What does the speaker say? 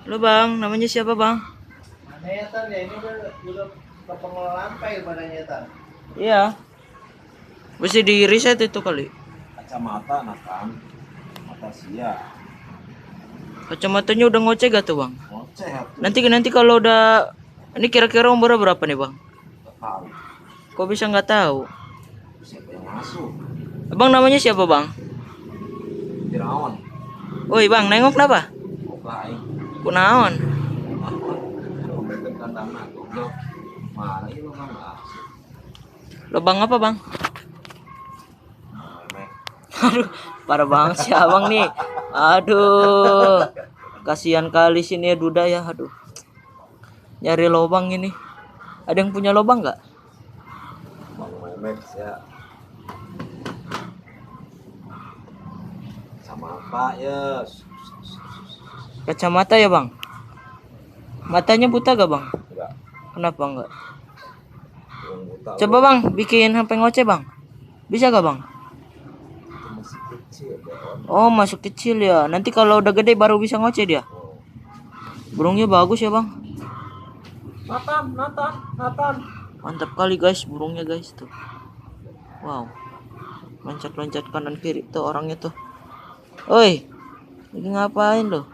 Halo bang, namanya siapa bang? Aneh tan ya ini udah ke pengelolaan pay badannya tan. Iya. Mesti di reset itu kali. Kacamata nah kan, mata sia, Kacamatanya udah ngoceh gak tuh bang? ngoceh tuh, Nanti nanti kalau udah, ini kira-kira umurnya berapa nih bang? nggak tahu Kok bisa nggak tahu? siapa yang masuk. Abang namanya siapa bang? Firaun, Woi bang, nengok kenapa? oke aing, Kunaon? kompeten kandang aku goblok. Mana ini lo bang asik, Lo bang apa bang? memek. Aduh, parah banget sih abang nih. Aduh, kasihan kali sini ya Duda ya. Aduh, nyari lobang ini. Ada yang punya lobang nggak? Bang memek ya, sama apa ya? Kacamata ya bang? Matanya buta gak bang? Enggak, Kenapa enggak? belum buta Coba lo, bang, bikin HP ngoceh bang. Bisa gak bang? itu masih kecil Deon. Oh, masuk kecil ya. Nanti kalau udah gede baru bisa ngoceh dia. Oh. Burungnya bagus ya bang. Nathan, Nathan, Nathan. Mantap kali guys burungnya guys tuh. Wow. Loncat-loncat kanan kiri tuh orangnya tuh. Oi, lagi ngapain lo?